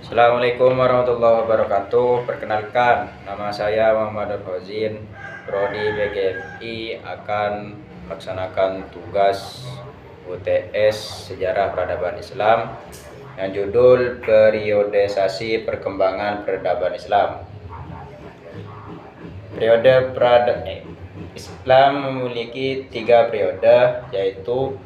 Assalamualaikum warahmatullahi wabarakatuh. Perkenalkan, nama saya Muhammad Fauzin, Prodi BGMI akan melaksanakan tugas UTS Sejarah Peradaban Islam yang judul Periodisasi Perkembangan Peradaban Islam. Islam memiliki 3 periode, yaitu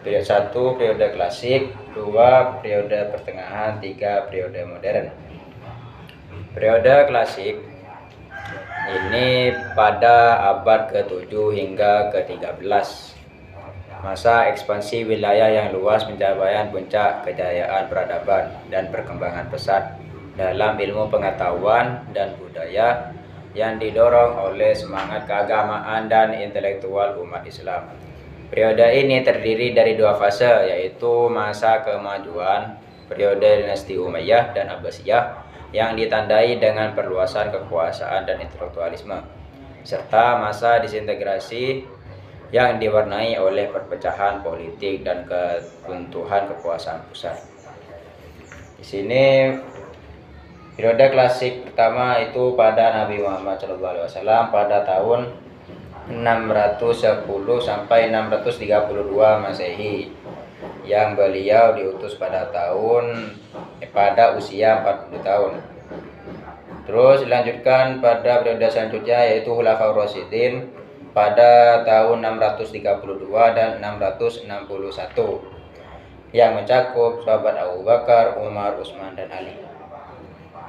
periode 1 periode klasik, 2 periode pertengahan, 3 periode modern. Periode klasik ini pada abad ke-7 hingga ke-13. Masa ekspansi wilayah yang luas pencapaian puncak kejayaan peradaban dan perkembangan pesat dalam ilmu pengetahuan dan budaya yang didorong oleh semangat keagamaan dan intelektual umat Islam. Periode ini terdiri dari 2 fase, yaitu masa kemajuan periode dinasti Umayyah dan Abbasiyah yang ditandai dengan perluasan kekuasaan dan intelektualisme, serta masa disintegrasi yang diwarnai oleh perpecahan politik dan keruntuhan kekuasaan pusat. Di sini periode klasik pertama itu pada Nabi Muhammad SAW pada tahun 610 sampai 632 Masehi, yang beliau diutus pada usia 40 tahun. Terus dilanjutkan pada periode selanjutnya, yaitu Khulafaur Rasyidin pada tahun 632 dan 661, yang mencakup sahabat Abu Bakar, Umar, Utsman, dan Ali.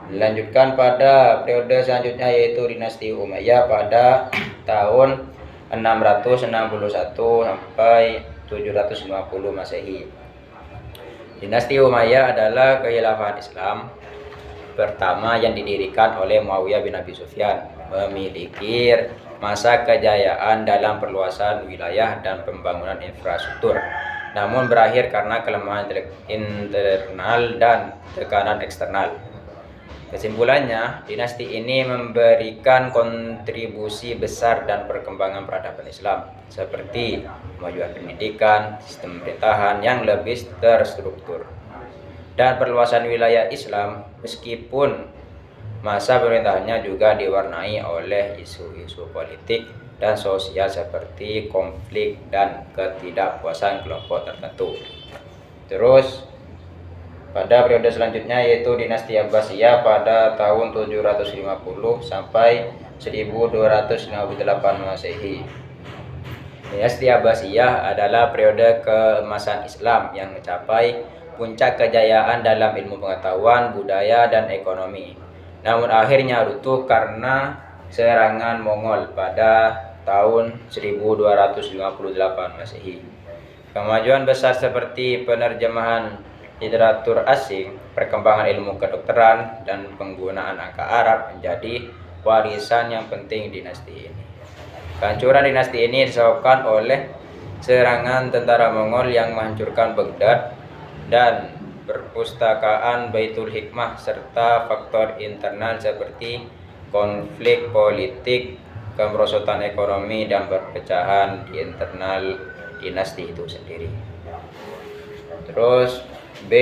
Dilanjutkan pada periode selanjutnya, yaitu dinasti Umayyah pada tahun 661 sampai 750 Masehi. Dinasti Umayyah adalah kekhilafan Islam pertama yang didirikan oleh Muawiyah bin Abi Sufyan, memiliki masa kejayaan dalam perluasan wilayah dan pembangunan infrastruktur, namun berakhir karena kelemahan internal dan tekanan eksternal. Kesimpulannya, dinasti ini memberikan kontribusi besar dan perkembangan peradaban Islam, seperti kemajuan pendidikan, sistem pemerintahan yang lebih terstruktur, dan perluasan wilayah Islam, meskipun masa pemerintahannya juga diwarnai oleh isu-isu politik dan sosial seperti konflik dan ketidakpuasan kelompok tertentu. Terus pada periode selanjutnya, yaitu dinasti Abbasiyah pada tahun 750 sampai 1258 Masehi. Dinasti Abbasiyah adalah periode keemasan Islam yang mencapai puncak kejayaan dalam ilmu pengetahuan, budaya, dan ekonomi. Namun akhirnya runtuh karena serangan Mongol pada tahun 1258 Masehi. Kemajuan besar seperti penerjemahan literatur asing, perkembangan ilmu kedokteran, dan penggunaan angka Arab menjadi warisan yang penting dinasti ini. Kehancuran dinasti ini disebabkan oleh serangan tentara Mongol yang menghancurkan Baghdad dan perpustakaan Baitul Hikmah, serta faktor internal seperti konflik politik, kemerosotan ekonomi, dan perpecahan di internal dinasti itu sendiri. Terus B,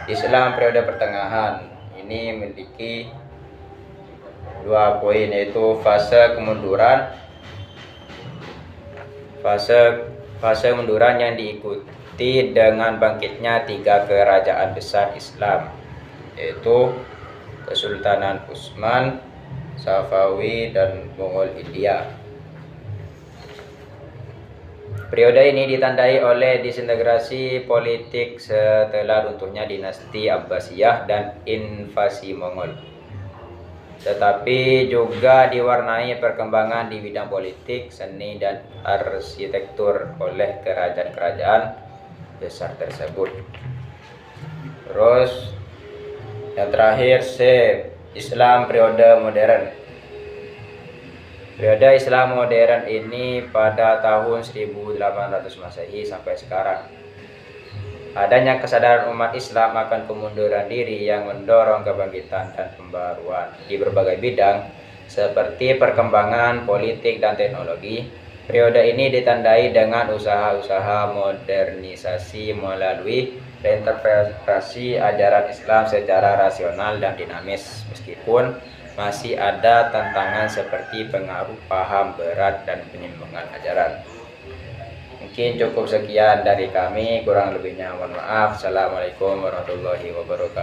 Islam periode pertengahan ini memiliki 2 poin, yaitu fase kemunduran yang diikuti dengan bangkitnya 3 kerajaan besar Islam, yaitu Kesultanan Utsman, Safawi, dan Mongol India. Periode ini ditandai oleh disintegrasi politik setelah runtuhnya dinasti Abbasiyah dan invasi Mongol, tetapi juga diwarnai perkembangan di bidang politik, seni, dan arsitektur oleh kerajaan-kerajaan besar tersebut. Terus yang terakhir C, Islam periode modern. Periode Islam modern ini pada tahun 1800 Masehi sampai sekarang. Adanya kesadaran umat Islam akan kemunduran diri yang mendorong kebangkitan dan pembaruan di berbagai bidang seperti perkembangan politik dan teknologi. Periode ini ditandai dengan usaha-usaha modernisasi melalui reinterpretasi ajaran Islam secara rasional dan dinamis, meskipun masih ada tantangan seperti pengaruh paham berat dan penyimpangan ajaran. Mungkin cukup sekian dari kami, kurang lebihnya mohon maaf. Assalamualaikum warahmatullahi wabarakatuh.